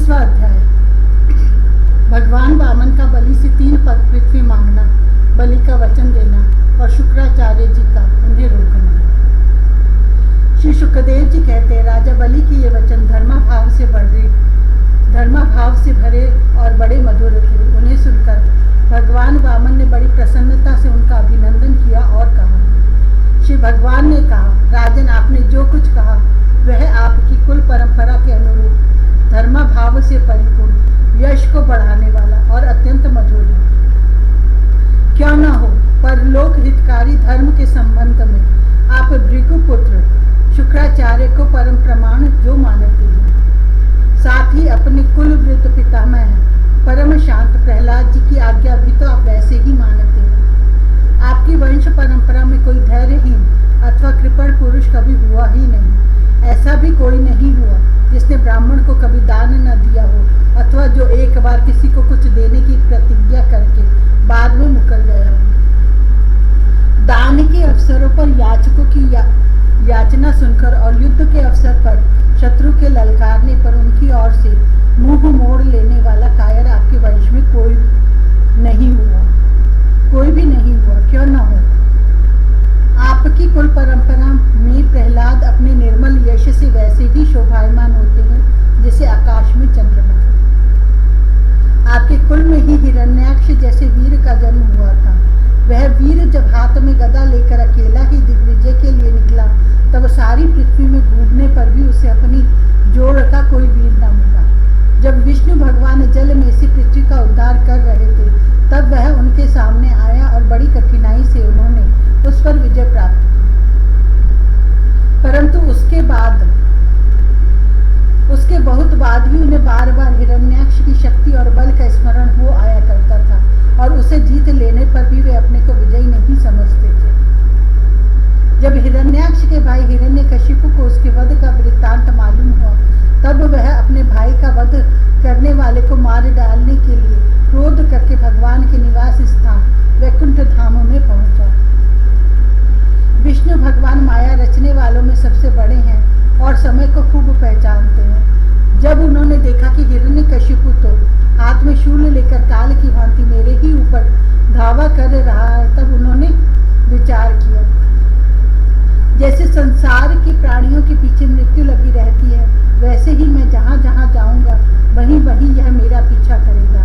19वां अध्याय। भगवान वामन का बलि से 3 पग पृथ्वी मांगना, बलि का वचन देना और शुक्राचार्य जी का उन्हें रोकना। श्री शुकदेव जी कहते हैं, राजा बलि के ये वचन धर्माभाव से भरे और बड़े मधुर थे। उन्हें सुनकर भगवान वामन ने बड़ी प्रसन्नता से उनका अभिनंदन किया और कहा। श्री भगवान ने कहा, राजन, आपने जो कुछ कहा वह आपकी कुल परंपरा के अनुरूप धर्माभाव से परिपूर्ण, यश को बढ़ाने वाला और अत्यंत मधुर है। क्या न हो, परलोक हितकारी धर्म के संबंध में आप भृगुपुत्र शुक्राचार्य को परम प्रमाण जो मानते हैं, साथ ही अपने कुल वृद्ध पितामह परम शांत प्रहलाद जी की आज्ञा भी तो आप वैसे ही मानते हैं। आपकी वंश परंपरा में कोई धैर्यहीन अथवा कृपण पुरुष कभी हुआ ही नहीं। ऐसा भी कोई नहीं हुआ जिसने ब्राह्मण को कभी दान न दिया हो अथवा जो एक बार किसी को कुछ देने की प्रतिज्ञा करके बाद में मुकर गया हो। दान के अवसरों पर याचकों की याचना सुनकर और युद्ध के अवसर पर शत्रु के ललकारने पर उनकी ओर से मुंह मोड़ लेने वाला कायर आपके वंश में कोई भी नहीं हुआ। क्यों न हो, आपकी कुल परंपरा में प्रहलाद अपने निर्मल यश से वैसे ही शोभायमान होते हैं जैसे आकाश में चंद्रमा। आपके कुल में ही हिरण्याक्ष जैसे वीर का जन्म हुआ था। वह वीर जब हाथ में गदा लेकर अकेला ही दिग्विजय के लिए निकला, तब सारी पृथ्वी में घूमने पर भी उसे अपनी जोड़ का कोई वीर न मिला। जब विष्णु भगवान जल में से पृथ्वी का उद्धार कर रहे थे, तब वह उनके सामने आया और बड़ी कठिनाई से उन्होंने उस पर विजय प्राप्त की। परंतु उसके बहुत बाद ही उन्हें बार बार हिरण्याक्ष की शक्ति और बल का स्मरण हो आया करता था और उसे जीत लेने पर भी वे अपने को विजयी नहीं समझते थे। जब हिरण्याक्ष के भाई हिरण्यकशिपु को उसके वध का वृत्तांत मालूम हुआ, तब वह अपने भाई का वध करने वाले को मार डालने के लिए क्रोध करके भगवान के निवास स्थान वैकुंठ धाम में पहुंचा। विष्णु भगवान माया रचने वालों में सबसे बड़े हैं और समय को खूब पहचानते हैं। जब उन्होंने देखा कि हिरण्यकशिपु तो हाथ में शूल लेकर काल की भांति मेरे ही ऊपर धावा कर रहा है, तब उन्होंने विचार किया, जैसे संसार के प्राणियों के पीछे मृत्यु लगी रहती है, वैसे ही मैं जहाँ जहाँ जाऊंगा वहीं वहीं यह मेरा पीछा करेगा।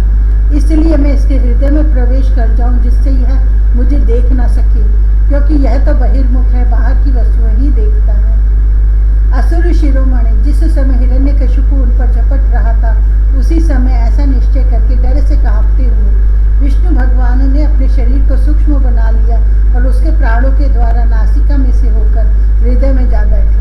इसलिए मैं इसके हृदय में प्रवेश कर जाऊं जिससे यह मुझे देख ना सके, क्योंकि यह तो बहिर्मुख है, बाहर की वस्तुएं ही देखता है। असुर शिरोमणि जिस समय हिरण्यकशिपु उन पर झपट रहा था, उसी समय ऐसा निश्चय करके डर से कांपते हुए विष्णु भगवान ने अपने शरीर को सूक्ष्म बना लिया और उसके प्राणों के द्वारा नासिका में से होकर हृदय में जा बैठे।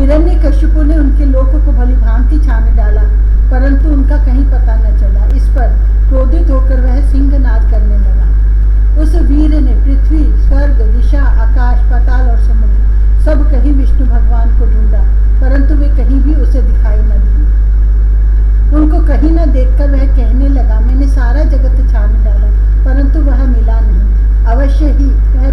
हिरण्यकशिपु ने उनके लोक को भली भांति छान डाला, परंतु उनका कहीं पता न चला। इस पर क्रोधित होकर वह सिंहनाद करने लगा। उस वीर ने पृथ्वी, स्वर्ग, दिशा, आकाश, पाताल और समुद्र सब कहीं विष्णु भगवान को ढूंढा, परंतु वे कहीं भी उसे दिखाई न दिए। उनको कहीं न देखकर वह कहने लगा, मैंने सारा जगत छान डाला, परंतु वह मिला नहीं। अवश्य ही वह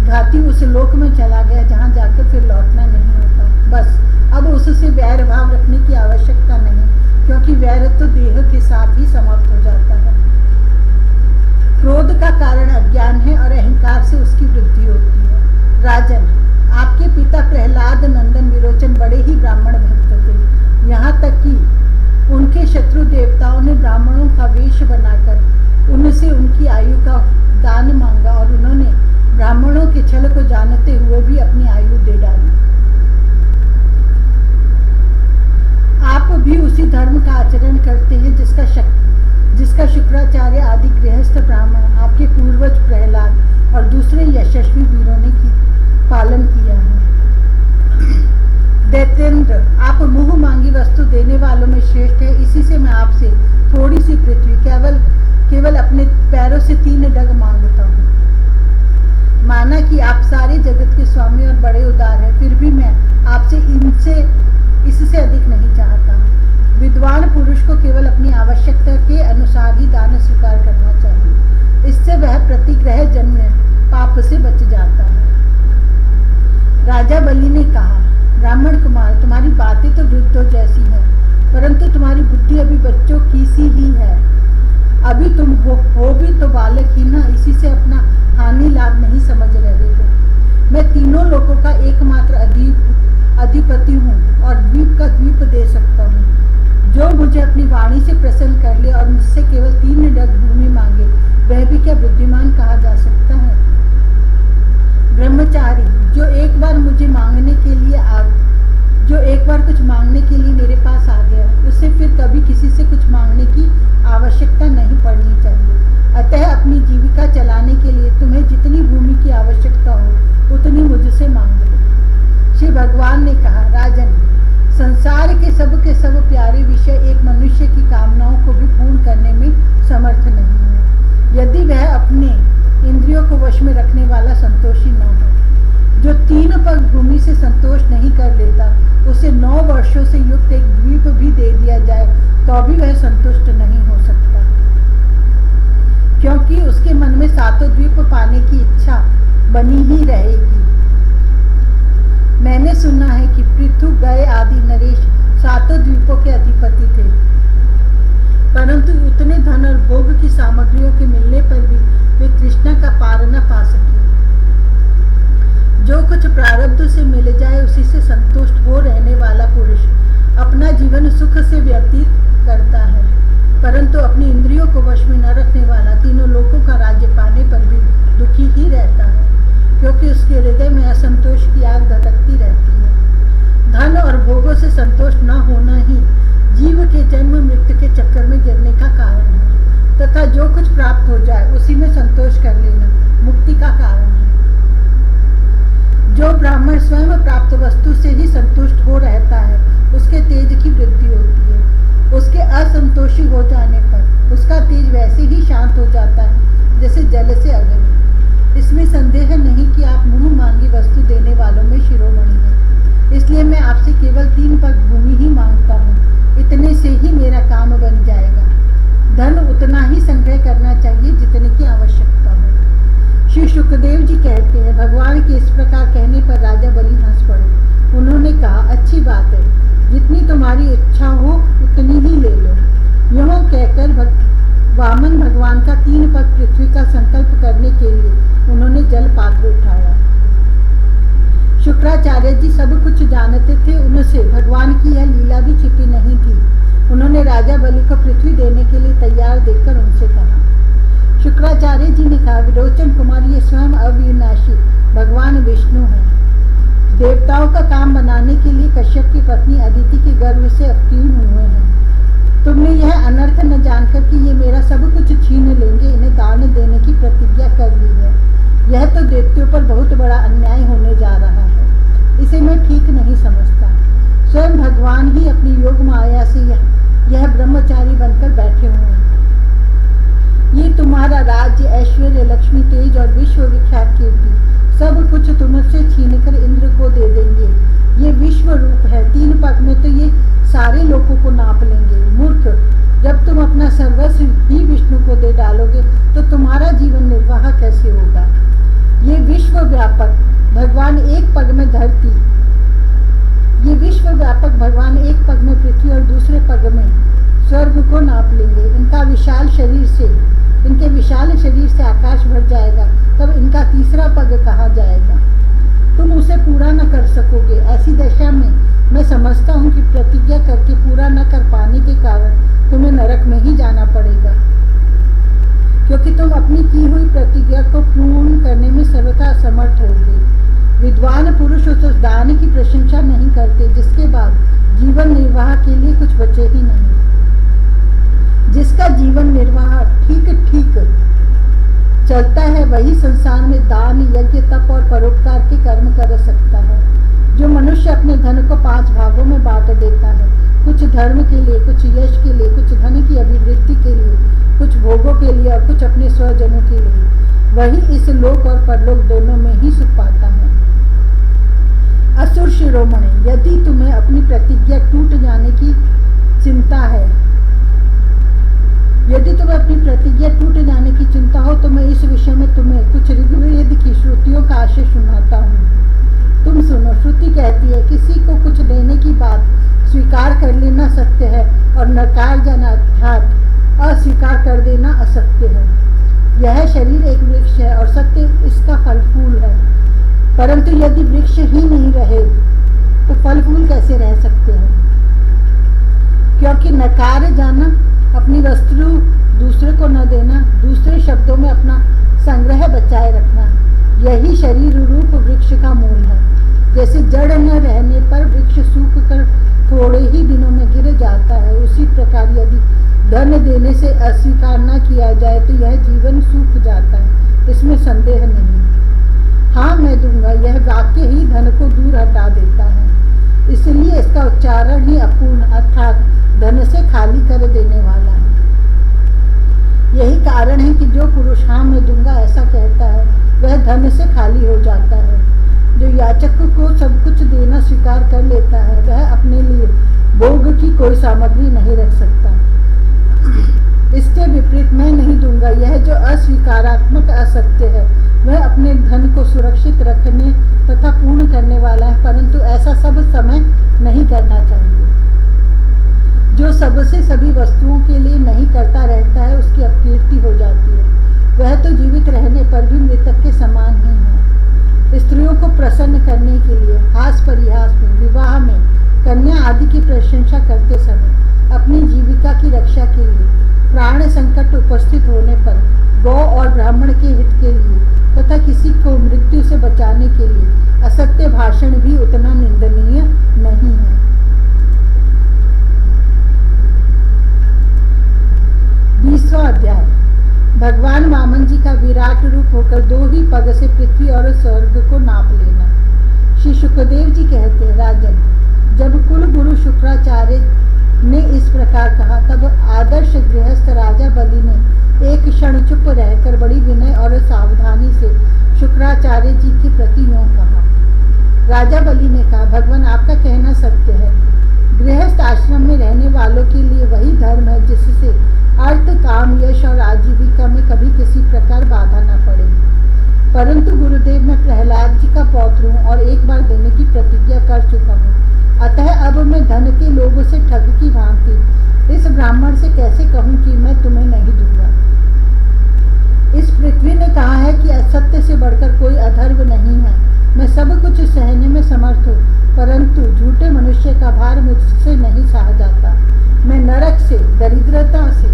घाती उस लोक में चला गया जहाँ जाकर फिर लौटना नहीं होता। बस अब उससे वैर भाव रखने की आवश्यकता नहीं, क्योंकि वैर तो देह के साथ ही समाप्त हो जाता है। क्रोध का कारण अज्ञान है और अहंकार से उसकी वृद्धि होती है। राजन, आपके पिता प्रहलाद नंदन विरोचन बड़े ही ब्राह्मण भक्त थे। यहाँ तक कि उनके शत्रु देवताओं ने ब्राह्मणों का वेश बनाकर उनसे उनकी आयु का दान मांगा और उन्होंने ब्राह्मणों के छल को जानते हुए भी अपनी आयु दे डाली। आप भी उसी धर्म का आचरण करते हैं जिसका शुक्राचार्य आदि गृहस्थ ब्राह्मण, आपके पूर्वज प्रहलाद और दूसरे यशस्वी वीरों ने पालन किया है। दैत्येंद्र, आप मुंह मांगी वस्तु देने वालों में श्रेष्ठ है। इसी से मैं आपसे थोड़ी सी पृथ्वी केवल अपने पैरों से 3 डग मांगता हूँ। माना कि आप सारे जगत के स्वामी और बड़े उदार हैं, फिर भी मैं आपसे इससे अधिक नहीं चाहता। विद्वान पुरुष को केवल अपनी आवश्यकता के अनुसार ही दान स्वीकार करना चाहिए। इससे वह प्रतिग्रह जन्य पाप से बच जाता है। राजा बलि ने कहा, ब्राह्मण कुमार, तुम्हारी बातें तो वृद्धों जैसी हैं, परंतु तुम्हारी बुद्धि अभी बच्चों की सी ही है। अभी तुम हो भी तो बालक ही ना, इसी से अपना हानि लाभ नहीं समझ रहे हो। मैं तीनों लोगों का एकमात्र अधिपति हूँ और द्वीप का द्वीप दे सकता हूँ। जो मुझे अपनी वाणी से प्रसन्न कर ले और मुझसे केवल 3 डग भूमि मांगे, वह भी क्या बुद्धिमान कहा जा सकता है? ब्रह्मचारी, जो एक बार कुछ मांगने के लिए मेरे पास आ गया, उसे फिर कभी किसी से कुछ मांगने की आवश्यकता नहीं पड़नी चाहिए। अतः अपनी जीविका चलाने के लिए तुम्हें जितनी भूमि की आवश्यकता हो उतनी मुझसे मांग लो। श्री भगवान ने कहा, राजन, संसार के सब प्यारे विषय एक मनुष्य की कामनाओं को भी पूर्ण करने में समर्थ नहीं है, यदि वह अपने इंद्रियों को वश में रखने वाला संतोषी न हो। जो 3 पग भूमि से संतोष नहीं कर लेता, उसे 9 वर्षों से युक्त एक द्वीप भी दे दिया जाए तो भी वह संतुष्ट नहीं हो सकता, क्योंकि उसके मन में 7 द्वीप पाने की इच्छा बनी ही रहेगी। मैंने सुना है कि पृथु, गय आदि नरेश 7 द्वीपों के अधिपति थे, परंतु उतने धन और भोग की सामग्रियों के मिलने पर भी वे तृष्णा का पार न पा सके। जो कुछ प्रारब्ध से मिल जाए उसी से संतुष्ट हो रहने वाला पुरुष अपना जीवन सुख से व्यतीत करता है, परंतु अपनी इंद्रियों को वश में न रखने वाला तीनों लोकों का राज्य पाने पर भी दुखी ही रहता है, क्योंकि उसके हृदय में असंतोष की आग धधकती रहती है। धन और भोगों से संतोष न होना ही जीव के जन्म मृत्यु के चक्कर में गिरने का कारण है, तथा जो कुछ प्राप्त हो जाए उसी में संतोष कर लेना मुक्ति का कारण है। जो ब्राह्मण स्वयं प्राप्त वस्तु से ही संतुष्ट हो रहता है, उसके तेज की वृद्धि होती है। उसके असंतोषी हो जाने पर उसका तेज वैसे ही शांत हो जाता है जैसे जल से अग्नि। इसमें संदेह नहीं कि आप मुंह मांगी वस्तु देने वालों में शिरोमणि हैं, इसलिए मैं आपसे केवल 3 पग भूमि ही मांगता हूँ। इतने से ही मेरा काम बन जाएगा। धन उतना ही संग्रह करना चाहिए जितने की आवश्यकता हो। श्री सुखदेव जी कहते हैं, भगवान के इस प्रकार कहने पर राजा बलि हंस पड़े। उन्होंने कहा, अच्छी बात है, जितनी तुम्हारी इच्छा हो उतनी ही ले लो। यूँ कहकर वामन भगवान का 3 पग पृथ्वी का संकल्प करने के लिए उन्होंने जल पात्र उठाया। शुक्राचार्य जी सब कुछ जानते थे, उनसे भगवान की यह लीला भी छिपी नहीं थी। उन्होंने राजा बलि को पृथ्वी देने के लिए तैयार देखकर उनसे कहा। शुक्राचार्य जी ने कहा, विरोचन कुमार, ये स्वयं अविनाशी भगवान विष्णु हैं। देवताओं का काम बनाने के लिए कश्यप की पत्नी अदिति के गर्भ से अवतीर्ण हुए हैं। तुमने यह अनर्थ न जानकर कि ये मेरा सब कुछ छीन लेंगे, इन्हें दान देने की प्रतिज्ञा कर ली है। यह तो दैत्यों पर बहुत बड़ा अन्याय होने जा रहा है। इसे मैं ठीक नहीं समझता। स्वयं भगवान ही अपनी योग माया से यह ब्रह्मचारी बनकर बैठे हुए हैं। ये तुम्हारा राज्य, ऐश्वर्य, लक्ष्मी, तेज और विश्व विख्यात कीर्ति सब कुछ तुमसे छीनकर इंद्र को दे देंगे। ये विश्व रूप है। 3 पग में तो ये सारे लोगों को नाप लेंगे। मूर्ख, जब तुम अपना सर्वस्व ही विष्णु को दे डालोगे तो तुम्हारा जीवन निर्वाह कैसे होगा? ये विश्व व्यापक भगवान एक पग में पृथ्वी और दूसरे पग में स्वर्ग को नाप लेंगे। इनके विशाल शरीर से आकाश भर जाएगा, तब इनका तीसरा पग कहाँ जाएगा? तुम उसे पूरा न कर सकोगे। ऐसी दशा में मैं समझता हूँ कि प्रतिज्ञा करके पूरा न कर पाने के कारण तुम्हें नरक में ही जाना पड़ेगा, क्योंकि तुम अपनी की हुई प्रतिज्ञा को पूर्ण करने में सर्वथा असमर्थ होगे। विद्वान पुरुष उस दान की प्रशंसा नहीं करते जिसके बाद जीवन निर्वाह के लिए कुछ बचे ही नहीं। जिसका जीवन निर्वाह ठीक चलता है वही संसार में दान, यज्ञ, तप और परोपकार के कर्म कर सकता है। जो मनुष्य अपने धन को 5 भागों में बांट देता है, कुछ धर्म के लिए, कुछ यश के लिए, कुछ धन की अभिवृद्धि के लिए, कुछ भोगों के लिए और कुछ अपने स्वजनों के लिए, वही इस लोक और परलोक दोनों में ही सुख पाता है। असुर शिरोमणि, यदि तुम्हें अपनी प्रतिज्ञा टूट जाने की चिंता है, यदि तुम्हें अपनी प्रतिज्ञा टूट जाने की चिंता हो तो मैं इस विषय में तुम्हें कुछ ऋग्वेद की श्रुतियों का आशय सुनाता हूँ। तुम सुनो, श्रुति कहती है किसी को कुछ देने की बात स्वीकार कर लेना सत्य है और नकार जाना अर्थात अस्वीकार कर देना असत्य है। यह शरीर एक वृक्ष है और सत्य इसका फल फूल है, परंतु यदि वृक्ष ही नहीं रहे तो फल फूल कैसे रह सकते हैं? क्योंकि नकार जाना, अपनी वस्तु दूसरे को न देना, दूसरे शब्दों में अपना संग्रह बचाए रखना, यही शरीर रूप वृक्ष का मूल है। जैसे जड़ न रहने पर वृक्ष सूख कर थोड़े ही दिनों में गिर जाता है, उसी प्रकार यदि धन देने से अस्वीकार न किया जाए तो यह जीवन सूख जाता है, इसमें संदेह नहीं। हाँ मैं दूंगा, यह वाक्य ही धन को दूर हटा देता है, इसलिए इसका उच्चारण ही अपूर्ण अर्थात धन से खाली कर देने वाला है। यही कारण है कि जो पुरुष हाँ मैं दूंगा ऐसा कहता है वह धन से खाली हो जाता है। जो याचक को सब कुछ देना स्वीकार कर लेता है वह अपने लिए भोग की कोई सामग्री नहीं रख सकता। इसके विपरीत मैं नहीं दूंगा, यह जो अस्वीकारात्मक असत्य है वह अपने धन को सुरक्षित रखने तथा पूर्ण करने वाला है, परंतु ऐसा सब समय नहीं करना चाहिए। जो सबसे सभी वस्तुओं के लिए नहीं करता रहता है उसकी अपकीर्ति हो जाती है, वह तो जीवित रहने पर भी मृतक के समान ही है। स्त्रियों को प्रसन्न करने के लिए हास परिहास में, विवाह में, कन्या आदि की प्रशंसा करते समय, अपनी जीविका की रक्षा के लिए, प्राण संकट उपस्थित होने पर, गौ और ब्राह्मण के हित के लिए तथा किसी को मृत्यु से बचाने के लिए असत्य भाषण भी उतना निंदनीय नहीं है। अध्याय। भगवान वामन जी का विराट रूप होकर दो ही पग से पृथ्वी और स्वर्ग को नाप लेना। श्री शुकदेव जी कहते हैं, राजन, जब कुल गुरु शुक्राचार्य ने इस प्रकार कहा तब आदर्श गृहस्थ राजा बलि ने एक क्षण चुप रहकर बड़ी विनय और सावधानी से शुक्राचार्य जी के प्रति यूं कहा। राजा बलि ने कहा, भगवान आपका कहना सत्य है। गृहस्थ आश्रम में रहने वालों के लिए वही धर्म है जिससे अर्थ, काम, यश और आजीविका में कभी किसी प्रकार बाधा न पड़े। परंतु गुरुदेव, मैं प्रहलाद जी का पौत्र हूँ और एक बार देने की प्रतिज्ञा कर चुका हूँ, अतः अब मैं धन के लोगों से ठग की भांति इस ब्राह्मण से कैसे कहूँ कि मैं तुम्हें नहीं दूंगा। इस पृथ्वी ने कहा है कि असत्य से बढ़कर कोई अधर्म नहीं है। मैं सब कुछ सहने में समर्थ हूँ, परंतु झूठे मनुष्य का भार मुझसे नहीं सहा जाता। मैं नरक से, दरिद्रता से,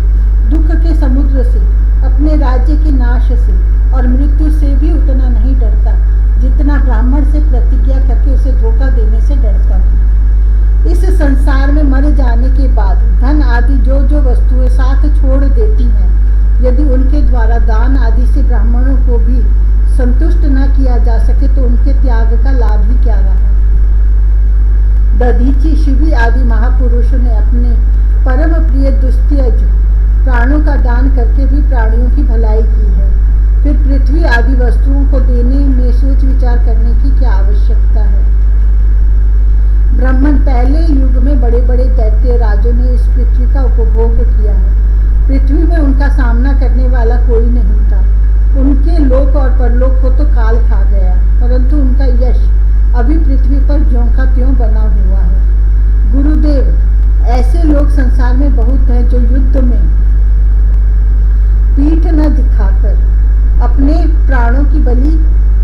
दुख के समुद्र से, अपने राज्य के नाश से और मृत्यु से भी उतना नहीं डरता जितना ब्राह्मण से प्रतिज्ञा करके उसे धोखा देने से डरता हूँ। इस संसार में मर जाने के बाद धन आदि जो जो वस्तुएं साथ छोड़ देती हैं, यदि उनके द्वारा दान आदि से ब्राह्मणों को भी संतुष्ट न किया जा सके तो उनके त्याग का लाभ ही क्या रहा। दधीची, शिवी आदि महापुरुषों ने अपने परम प्रिय दुस्त्यज प्राणों का दान करके भी प्राणियों की भलाई की है। फिर पृथ्वी आदि वस्तुओं को देने में सोच विचार करने की क्या आवश्यकता है। ब्राह्मण पहले युग में बड़े बड़े दैत्य राजों ने इस पृथ्वी का उपभोग किया है। पृथ्वी में उनका सामना करने वाला कोई नहीं था। उनके लोक और परलोक को तो काल खा गया, परंतु उनका यश अभी पृथ्वी पर ज्यों का त्यों बना हुआ है। गुरुदेव, ऐसे लोग संसार में बहुत हैं जो युद्ध में पीठ न दिखाकर अपने प्राणों की बलि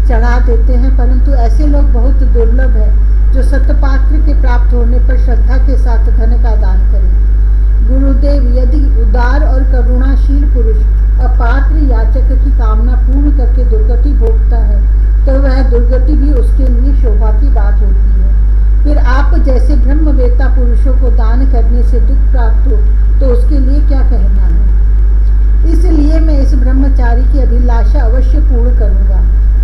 चढ़ा देते हैं, परंतु ऐसे लोग बहुत दुर्लभ हैं जो सतपात्र के प्राप्त होने पर श्रद्धा के साथ धन का दान करें। गुरुदेव, यदि उदार और करुणाशील पुरुष अपात्र याचक की कामना पूर्ण करके दुर्गति भोगता है तो वह दुर्गति भी उसके लिए शोभा की बात होती है। फिर आप जैसे ब्रह्मवेत्ता पुरुषों को दान करने से दुख प्राप्त हो तो उसके लिए क्या कहना है। इसलिए मैं इस ब्रह्मचारी की अभिलाषा अवश्य पूर्ण करूंगा।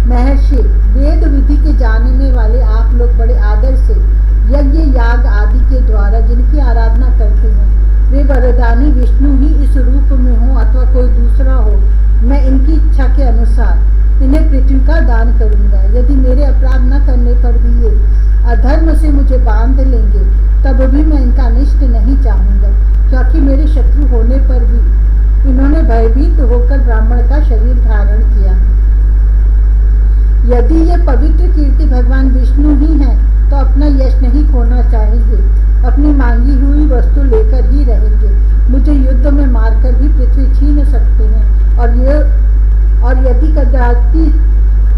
महर्षि, वेद विधि के जानने वाले आप लोग बड़े आदर से यज्ञ, याग आदि के द्वारा जिनकी आराधना करते हैं, वे वरदानी विष्णु ही इस रूप में हो अथवा कोई दूसरा हो, मैं इनकी इच्छा के अनुसार इन्हें पृथ्वी का दान करूंगा। यदि मेरे अपराध न करने पर भी ये अधर्म से मुझे बांध लेंगे तब भी मैं इनका अनिष्ट नहीं चाहूंगा, क्योंकि मेरे शत्रु होने पर भी इन्होंने भयभीत होकर ब्राह्मण का शरीर धारण किया। यदि ये पवित्र कीर्ति भगवान विष्णु ही हैं, तो अपना यश नहीं खोना चाहेंगे, अपनी मांगी हुई वस्तु लेकर ही रहेंगे। मुझे युद्ध में मारकर भी पृथ्वी छीन सकते हैं, और यदि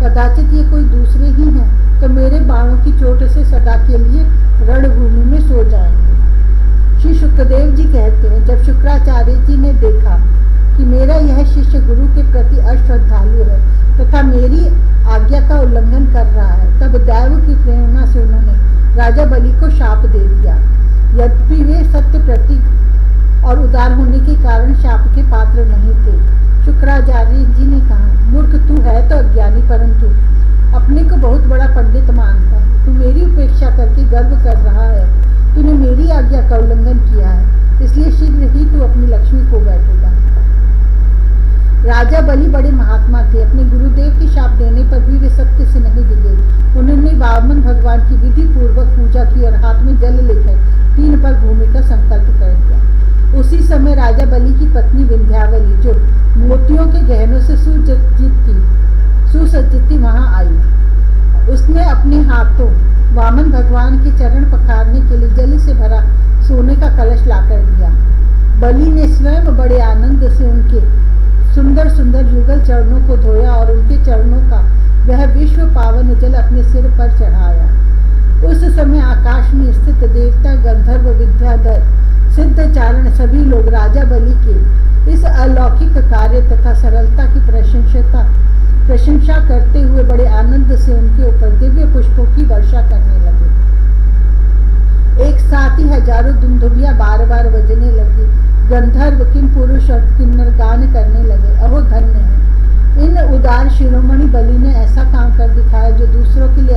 कदाचित ये कोई दूसरे ही हैं, तो मेरे बाणों की चोट से सदा के लिए रणभूमि में सो जाएंगे। श्री शुक्रदेव जी कहते हैं, जब शुक्राचार्य जी ने देखा कि मेरा यह शिष्य गुरु के प्रति अश्रद्धालु है तथा मेरी आज्ञा का उल्लंघन कर रहा है, तब दैव की प्रेरणा से उन्होंने राजा बलि को शाप दे दिया। यद्यपि वे सत्य प्रतीक और उदार होने के कारण शाप के पात्र नहीं थे। शुक्राचार्य जी ने कहा, मूर्ख तू है तो अज्ञानी, परंतु अपने को बहुत बड़ा पंडित मानता है। तू मेरी उपेक्षा करके गर्व कर रहा है। तूने मेरी आज्ञा का उल्लंघन किया है, इसलिए शीघ्र ही तू अपनी लक्ष्मी खो बैठेगा। राजा बलि बड़े महात्मा थे। अपने गुरुदेव की शाप देने पर भी वे सत्य से नहीं डिगे। उन्होंने वामन भगवान की विधि पूर्वक पूजा की और हाथ में जल लेकर 3 पग भूमि का संकल्प कर दिया। उसी समय राजा बलि की पत्नी विंध्यावली, जो मोतियों के गहनों से सुसज्जित थी, वहां आई। उसने अपने हाथों वामन भगवान के चरण पखारने के लिए जल से भरा सोने का कलश लाकर दिया। बलि ने स्वयं बड़े आनंद से उनके सुंदर सुंदर युगल चरणों को धोया और उनके चरणों का वह विश्व पावन जल अपने सिर पर चढ़ाया। उस समय आकाश में स्थित देवता, गंधर्व, विद्याधर, सिद्ध चारण सभी लोग राजा बलि के इस अलौकिक कार्य तथा सरलता की प्रशंसा करते हुए बड़े आनंद से उनके ऊपर दिव्य पुष्पों की वर्षा करने लगे। एक साथ ही हजारों दुंदुभियां बार बार बजने लगी। गंधर्व, किम पुरुष और किन्नर गान करने लगे, अहो धन्य है। इन उदार शिरोमणि बलि ने ऐसा काम कर दिखाया जो दूसरों के लिए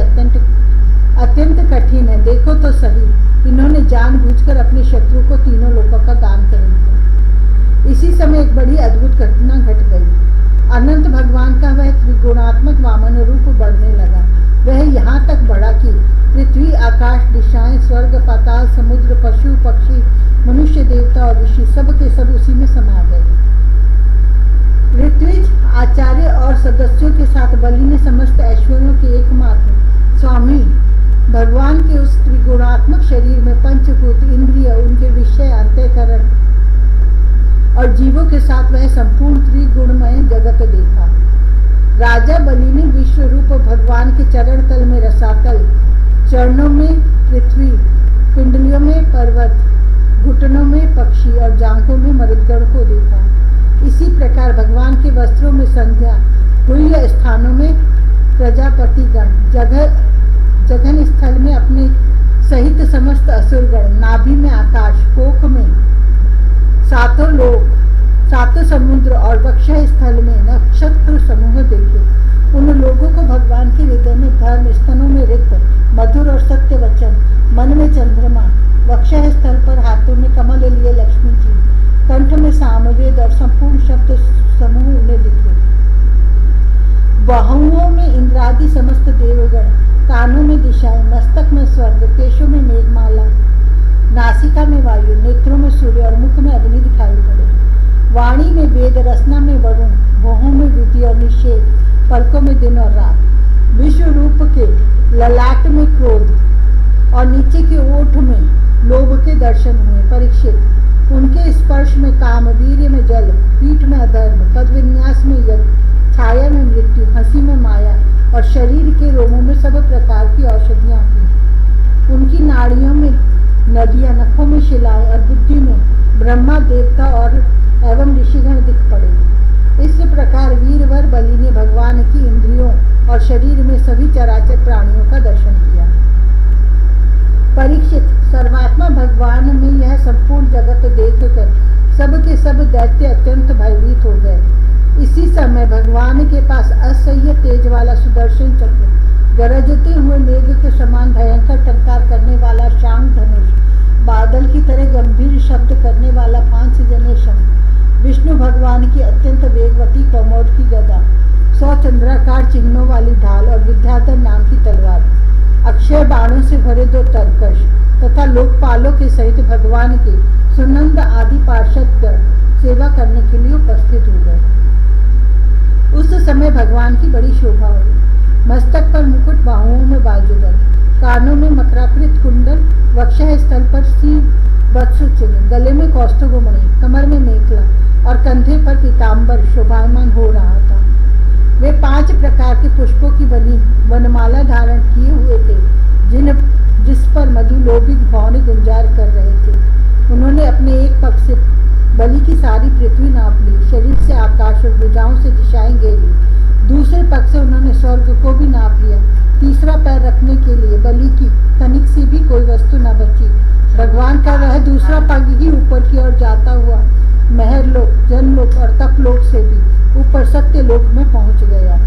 अत्यंत कठिन है। देखो तो सही, इन्होंने जानबूझकर अपने शत्रु को तीनों लोकों का दान कर दिया। इसी समय एक बड़ी अद्भुत घटना घट गई। अनंत भगवान का वह त्रिगुणात्मक वामन रूप बढ़ने लगा। वह यहाँ तक बढ़ा कि पृथ्वी, आकाश, दिशाएं, स्वर्ग, पाताल, समुद्र, पशु, पक्षी, मनुष्य, देवता और ऋषि सब के सब उसी में समा गए। ऋत्विज, आचार्य और सदस्यों के साथ बलि ने समस्त ऐश्वर्यों के एकमात्र स्वामी भगवान के उस त्रिगुणात्मक शरीर में पंचभूत, इंद्रिय, उनके विषय, अंतःकरण और जीवों के साथ वह संपूर्ण त्रिगुणमय जगत देखा। राजा बलि ने विश्व रूप भगवान के चरण तल में रसातल, चरणों में पृथ्वी, पिंडलियों में पर्वत, घुटनों में पक्षी और जांघों में मरुदगण को देखा। इसी प्रकार भगवान के वस्त्रों में संध्या, हुई स्थानों में प्रजापतिगण, जघन स्थल में अपने सहित समस्त असुरगण, नाभि में आकाश, कोख में सातों लोक, सातों समुद्र और वक्षः स्थल में नक्षत्र समूह देखे। उन लोगों को भगवान के हृदय में धर्म, स्तनों में रिक्त, मधुर और सत्य वचन, मन में चंद्रमा, वक्षः स्थल पर हाथों में कमल लिए लक्ष्मी जी, कंठ में सामवेद और संपूर्ण शब्द समूह उन्हें दिखे। बाहुओं में इंद्रादि समस्त देवगण, कानों में दिशाएं, मस्तक में स्वर्ग, केशों में मेघमाला, नासिका में वायु, नेत्रों में सूर्य और मुख में अग्नि दिखाई पड़े। वाणी में वेद, रसना में वरुण, भौहों में विधि और निषेध, पलकों में दिन और रात। विश्व रूप के ललाट में क्रोध और नीचे के ओठ में लोभ के दर्शन हुए। परीक्षित, उनके स्पर्श में काम, वीर्य में जल, पीठ में अधर्म, पद विन्यास में यज्ञ, छाया में मृत्यु, हंसी में माया और शरीर के रोमों में सब प्रकार की औषधियां थी। उनकी नाड़ियों में नदियां, नखों में शिलाएं और बुद्धि में ब्रह्मा, देवता और एवं ऋषिगण दिख पड़े। इस प्रकार वीरवर बलि ने भगवान की इंद्रियों और शरीर में सभी चराचर प्राणियों का दर्शन किया। परीक्षित, सर्वात्मा भगवान में यह संपूर्ण जगत देखकर सब के सब दैत्य अत्यंत भयभीत हो गए। इसी समय भगवान के पास असह्य तेज वाला सुदर्शन चक्र, गरजते हुए मेघ के समान भयंकर टंकार करने वाला शांग धनुष, बादल की तरह गंभीर शब्द करने वाला 5 जने शंख, विष्णु भगवान की अत्यंत वेगवती कौमोद की गदा, 100 चंद्राकार चिन्हों वाली ढाल और विद्याधर नाम की तलवार, अक्षय बाणों से भरे 2 तरकश तथा लोकपालों के सहित भगवान के सुनंद आदि पार्षदगण सेवा करने के लिए उपस्थित हो गए। उस समय भगवान की बड़ी शोभा हुई। मस्तक पर मुकुट, बाहुओं में बाजूबंद, कानों में मकराकृत कुंडल, वक्षः स्थल पर सी वत्स चिन्ह, गले में कौस्तुभमणि, कमर में मेखला और कंधे पर पीताम्बर शोभायमान हो रहा था। वे 5 प्रकार के पुष्पों की बनी वनमाला धारण किए हुए थे, जिस पर मधुलोभी भौरे गुंजार कर रहे थे। उन्होंने अपने एक पग से बलि की सारी पृथ्वी नाप ली, शरीर से आकाश और भुजाओं से दिशाएं घेरी। दूसरे पग से उन्होंने स्वर्ग को भी नाप लिया। तीसरा पैर रखने के लिए बलि की तनिक सी भी कोई वस्तु न बची। भगवान का वह दूसरा पग ही ऊपर की ओर जाता हुआ महरलोक, जनलोक और तपलोक से भी ऊपर सत्यलोक में पहुंच गया।